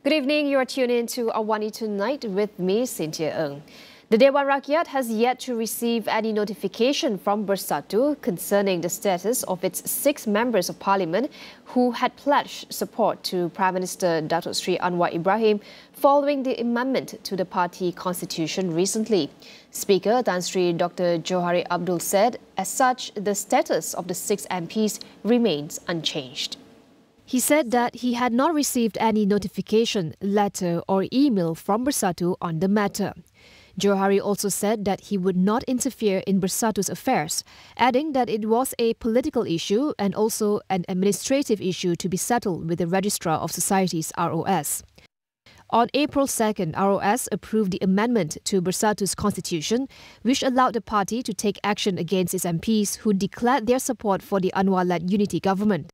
Good evening. You are tuned in to AWANI Tonight with me, Cynthia Ng. The Dewan Rakyat has yet to receive any notification from Bersatu concerning the status of its 6 members of parliament who had pledged support to Prime Minister Datuk Sri Anwar Ibrahim following the amendment to the party constitution recently. Speaker Tan Sri Dr. Johari Abdul said, as such, the status of the 6 MPs remains unchanged. He said that he had not received any notification, letter or email from Bersatu on the matter. Johari also said that he would not interfere in Bersatu's affairs, adding that it was a political issue and also an administrative issue to be settled with the Registrar of Societies ROS. On April 2nd, ROS approved the amendment to Bersatu's constitution, which allowed the party to take action against its MPs who declared their support for the Anwar-led unity government.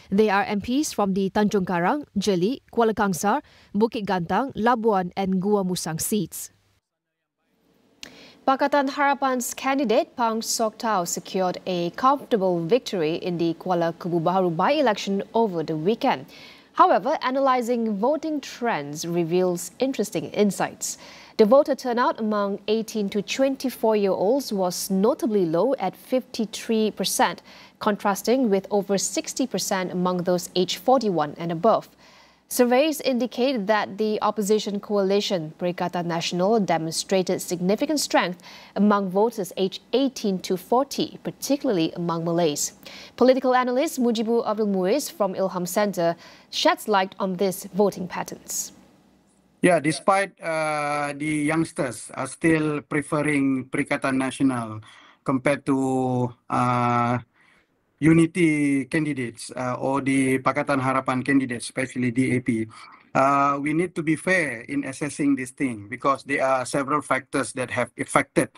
They are MPs from the Tanjung Karang, Jeli, Kuala Kangsar, Bukit Gantang, Labuan and Gua Musang seats. Pakatan Harapan's candidate Pang Soktau secured a comfortable victory in the Kuala Kubu Baharu by-election over the weekend. However, analysing voting trends reveals interesting insights. The voter turnout among 18 to 24-year-olds was notably low at 53%, contrasting with over 60% among those aged 41 and above. Surveys indicate that the opposition coalition, Perikatan Nasional, demonstrated significant strength among voters aged 18 to 40, particularly among Malays. Political analyst Mujibu Abdul Muiz from Ilham Center sheds light on these voting patterns. Yeah, despite the youngsters are still preferring Perikatan Nasional compared to unity candidates or the Pakatan Harapan candidates, especially DAP. We need to be fair in assessing this thing because there are several factors that have affected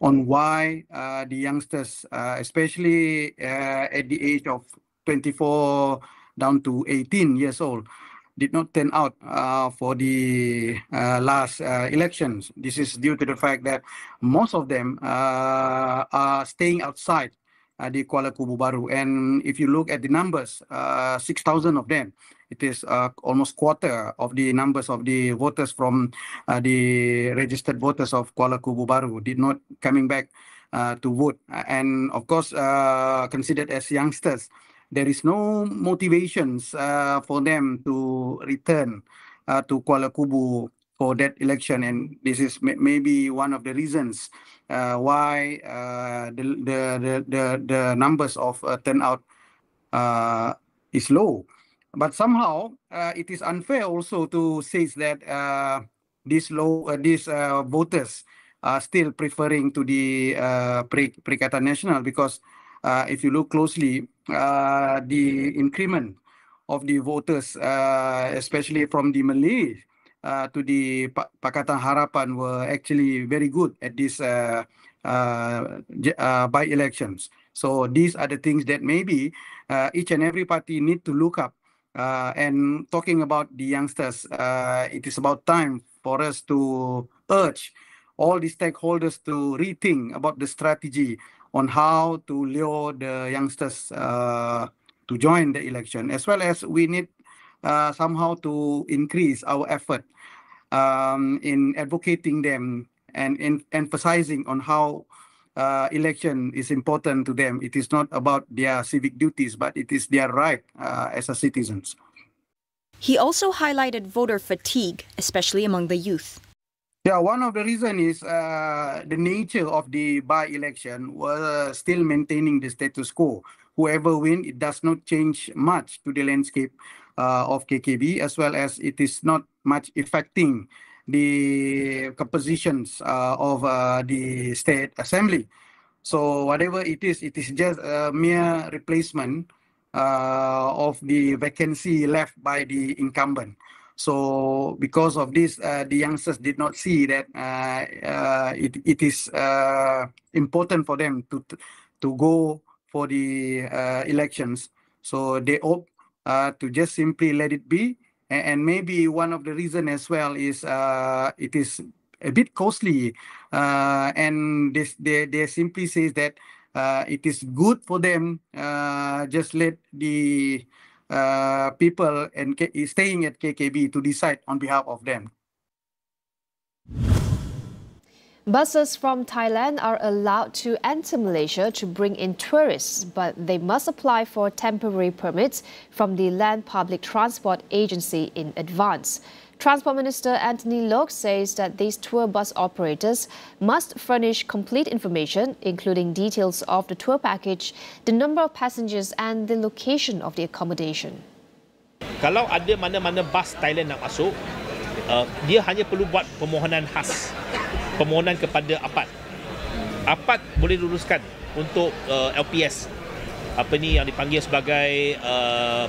on why the youngsters, especially at the age of 24 down to 18 years old, did not turn out for the last elections. This is due to the fact that most of them are staying outside the Kuala Kubu Baru. And if you look at the numbers, 6,000 of them, it is almost quarter of the numbers of the voters from the registered voters of Kuala Kubu Baru did not coming back to vote. And of course, considered as youngsters, there is no motivations for them to return to Kuala Kubu for that election, and this is maybe one of the reasons why the numbers of turnout is low. But somehow it is unfair also to say that these voters are still preferring to the Perikatan Nasional because if you look closely, the increment of the voters, especially from the Malay to the Pakatan Harapan, were actually very good at these by-elections. So these are the things that maybe each and every party need to look up. And talking about the youngsters, it is about time for us to urge all the stakeholders to rethink about the strategy on how to lure the youngsters to join the election, as well as we need somehow to increase our effort in advocating them and in emphasizing on how election is important to them. It is not about their civic duties, but it is their right as a citizens. He also highlighted voter fatigue, especially among the youth. Yeah, one of the reasons is the nature of the by-election was still maintaining the status quo. Whoever wins, it does not change much to the landscape of KKB, as well as it is not much affecting the compositions of the state assembly. So whatever it is just a mere replacement of the vacancy left by the incumbent. So because of this, the youngsters did not see that it is important for them to go for the elections. So they opt to just simply let it be. And maybe one of the reasons as well is it is a bit costly. And they simply say that it is good for them just let the people and staying at KKB to decide on behalf of them. Buses from Thailand are allowed to enter Malaysia to bring in tourists, but they must apply for temporary permits from the Land Public Transport Agency in advance. Transport Minister Anthony Loke says that these tour bus operators must furnish complete information, including details of the tour package, the number of passengers and the location of the accommodation. Kalau ada mana-mana bas Thailand nak masuk, dia hanya perlu buat permohonan khas. Permohonan kepada APAT. APAT boleh luluskan untuk LPS. Apa ni yang dipanggil sebagai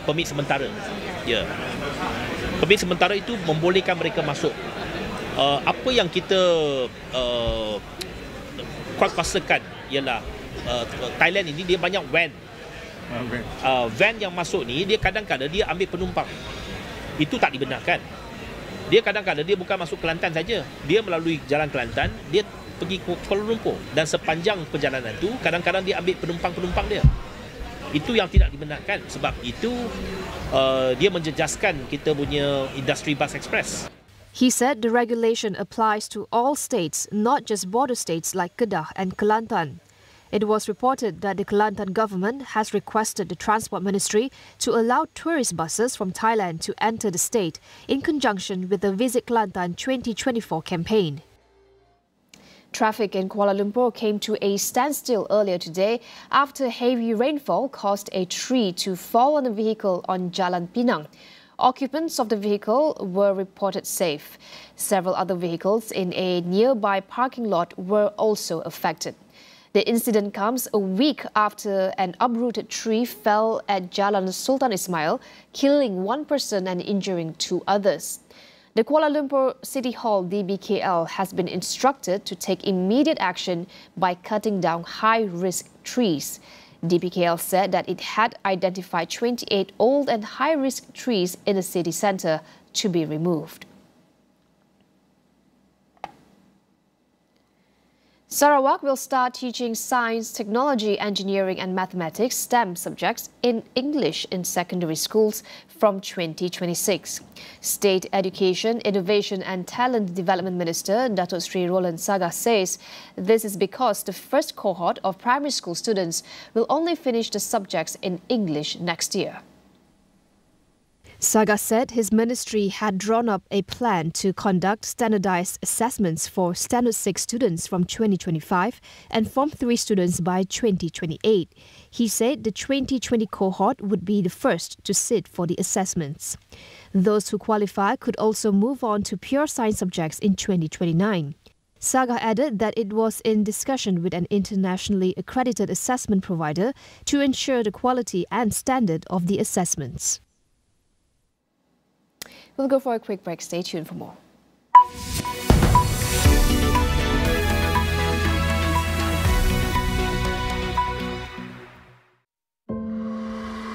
permit sementara. Ya. Permit sementara itu membolehkan mereka masuk. Apa yang kita kuasakan ialah Thailand ini dia banyak van. Van yang masuk ni dia kadang-kadang dia ambil penumpang. Itu tak dibenarkan. Dia kadang-kadang dia bukan masuk Kelantan saja. Dia melalui jalan Kelantan, dia pergi ke Kuala Lumpur. Dan sepanjang perjalanan itu, kadang-kadang dia ambil penumpang-penumpang dia. Itu yang tidak dibenarkan. Sebab itu, dia menjejaskan kita punya industri bus express. He said the regulation applies to all states, not just border states like Kedah and Kelantan. It was reported that the Kelantan government has requested the Transport Ministry to allow tourist buses from Thailand to enter the state in conjunction with the Visit Kelantan 2024 campaign. Traffic in Kuala Lumpur came to a standstill earlier today after heavy rainfall caused a tree to fall on a vehicle on Jalan Pinang. Occupants of the vehicle were reported safe. Several other vehicles in a nearby parking lot were also affected. The incident comes a week after an uprooted tree fell at Jalan Sultan Ismail, killing one person and injuring two others. The Kuala Lumpur City Hall DBKL has been instructed to take immediate action by cutting down high-risk trees. DBKL said that it had identified 28 old and high-risk trees in the city centre to be removed. Sarawak will start teaching science, technology, engineering and mathematics STEM subjects in English in secondary schools from 2026. State Education, Innovation and Talent Development Minister Datuk Sri Roland Saga says this is because the first cohort of primary school students will only finish the subjects in English next year. Saga said his ministry had drawn up a plan to conduct standardized assessments for Standard 6 students from 2025 and Form 3 students by 2028. He said the 2020 cohort would be the first to sit for the assessments. Those who qualify could also move on to pure science subjects in 2029. Saga added that it was in discussion with an internationally accredited assessment provider to ensure the quality and standard of the assessments. We'll go for a quick break. Stay tuned for more.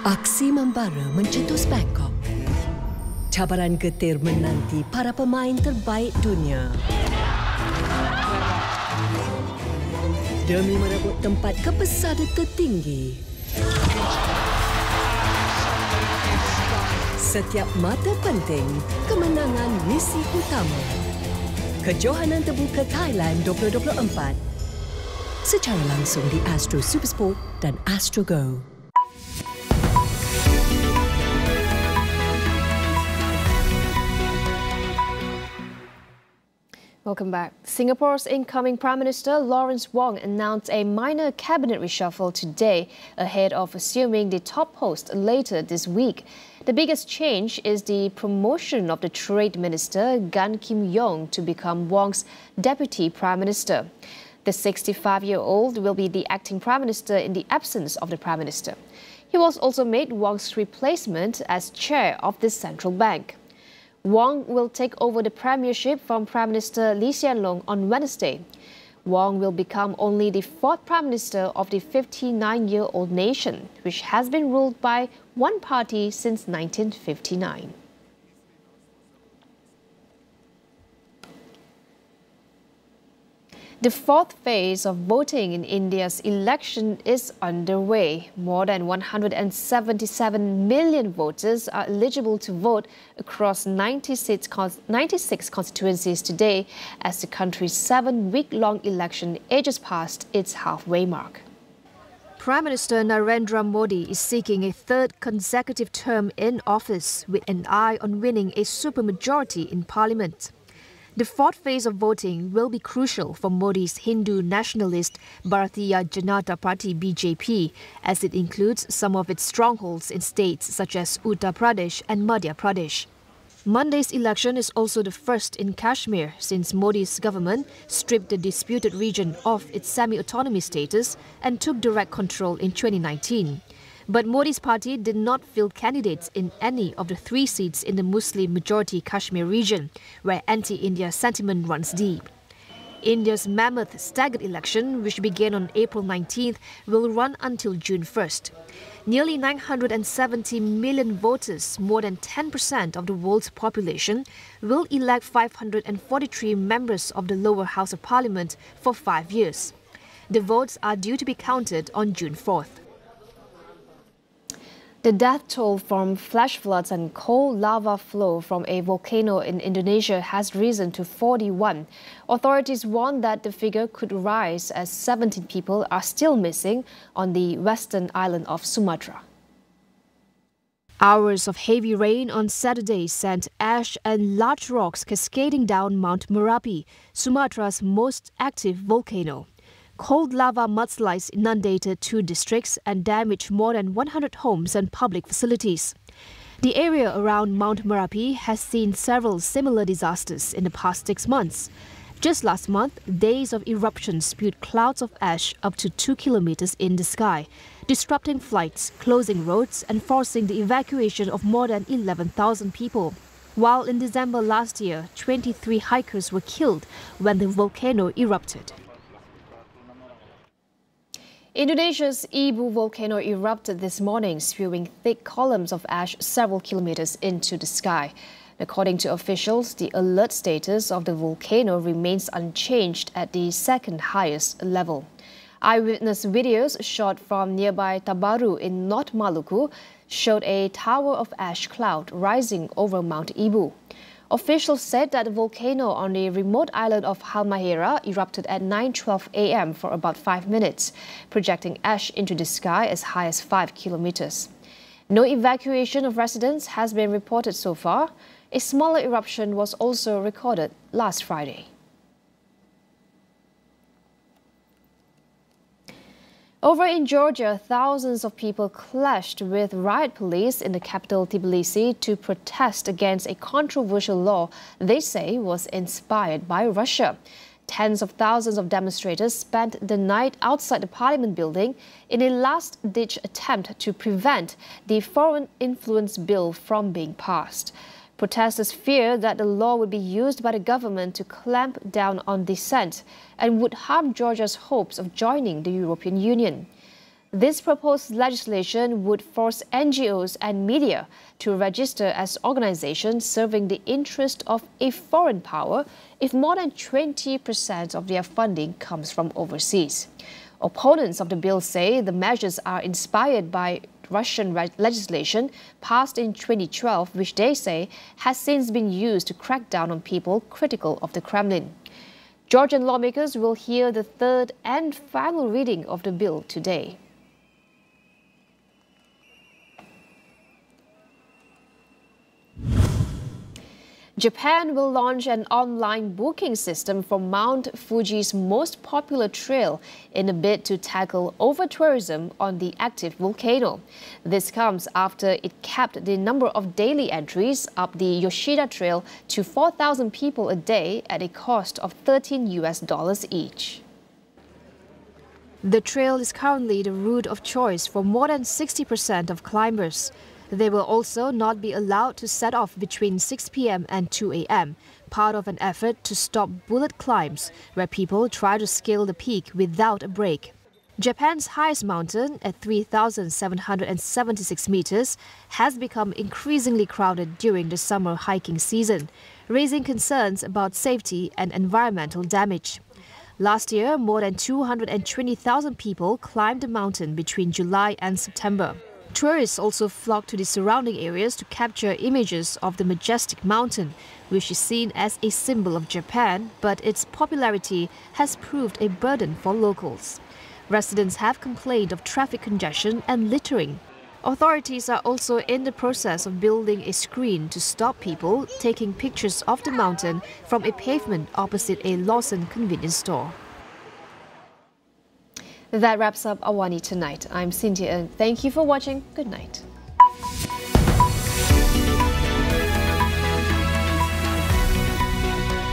Aksi membara mencetus Bangkok. Cabaran getir menanti para pemain terbaik dunia. Demi merebut tempat kepesada tertinggi. Setiap mata penting, kemenangan misi utama. Kejohanan terbuka Thailand 2024. Secara langsung di Astro Supersport dan Astro Go. Welcome back. Singapore's incoming Prime Minister Lawrence Wong announced a minor cabinet reshuffle today ahead of assuming the top post later this week. The biggest change is the promotion of the Trade Minister Gan Kim Yong to become Wong's Deputy Prime Minister. The 65-year-old will be the acting Prime Minister in the absence of the Prime Minister. He was also made Wong's replacement as chair of the central bank. Wong will take over the premiership from Prime Minister Lee Hsien Loong on Wednesday. Wong will become only the fourth Prime Minister of the 59-year-old nation, which has been ruled by one party since 1959. The fourth phase of voting in India's election is underway. More than 177 million voters are eligible to vote across 96 constituencies today as the country's 7-week-long election edges past its halfway mark. Prime Minister Narendra Modi is seeking a third consecutive term in office with an eye on winning a supermajority in parliament. The fourth phase of voting will be crucial for Modi's Hindu nationalist Bharatiya Janata Party BJP, as it includes some of its strongholds in states such as Uttar Pradesh and Madhya Pradesh. Monday's election is also the first in Kashmir since Modi's government stripped the disputed region of its semi-autonomy status and took direct control in 2019. But Modi's party did not field candidates in any of the 3 seats in the Muslim-majority Kashmir region, where anti-India sentiment runs deep. India's mammoth staggered election, which began on April 19th, will run until June 1st. Nearly 970 million voters, more than 10% of the world's population, will elect 543 members of the lower house of parliament for 5 years. The votes are due to be counted on June 4th. The death toll from flash floods and cold lava flow from a volcano in Indonesia has risen to 41. Authorities warn that the figure could rise as 17 people are still missing on the western island of Sumatra. Hours of heavy rain on Saturday sent ash and large rocks cascading down Mount Merapi, Sumatra's most active volcano. Cold lava mudslides inundated 2 districts and damaged more than 100 homes and public facilities. The area around Mount Merapi has seen several similar disasters in the past 6 months. Just last month, days of eruption spewed clouds of ash up to 2 kilometers in the sky, disrupting flights, closing roads and forcing the evacuation of more than 11,000 people. While in December last year, 23 hikers were killed when the volcano erupted. Indonesia's Ibu volcano erupted this morning, spewing thick columns of ash several kilometers into the sky. According to officials, the alert status of the volcano remains unchanged at the second highest level. Eyewitness videos shot from nearby Tabaru in North Maluku showed a tower of ash cloud rising over Mount Ibu. Officials said that the volcano on the remote island of Halmahera erupted at 9:12 a.m. for about 5 minutes, projecting ash into the sky as high as 5 kilometers. No evacuation of residents has been reported so far. A smaller eruption was also recorded last Friday. Over in Georgia, thousands of people clashed with riot police in the capital Tbilisi to protest against a controversial law they say was inspired by Russia. Tens of thousands of demonstrators spent the night outside the parliament building in a last-ditch attempt to prevent the Foreign Influence Bill from being passed. Protesters fear that the law would be used by the government to clamp down on dissent and would harm Georgia's hopes of joining the European Union. This proposed legislation would force NGOs and media to register as organizations serving the interest of a foreign power if more than 20% of their funding comes from overseas. Opponents of the bill say the measures are inspired by Russian legislation passed in 2012, which they say has since been used to crack down on people critical of the Kremlin. Georgian lawmakers will hear the third and final reading of the bill today. Japan will launch an online booking system for Mount Fuji's most popular trail in a bid to tackle over-tourism on the active volcano. This comes after it capped the number of daily entries up the Yoshida Trail to 4,000 people a day at a cost of $13 each. The trail is currently the route of choice for more than 60% of climbers. They will also not be allowed to set off between 6 p.m. and 2 a.m., part of an effort to stop bullet climbs, where people try to scale the peak without a break. Japan's highest mountain, at 3,776 meters, has become increasingly crowded during the summer hiking season, raising concerns about safety and environmental damage. Last year, more than 220,000 people climbed the mountain between July and September. Tourists also flocked to the surrounding areas to capture images of the majestic mountain, which is seen as a symbol of Japan, but its popularity has proved a burden for locals. Residents have complained of traffic congestion and littering. Authorities are also in the process of building a screen to stop people taking pictures of the mountain from a pavement opposite a Lawson convenience store. That wraps up AWANI Tonight. I'm Cynthia Ng. Thank you for watching. Good night.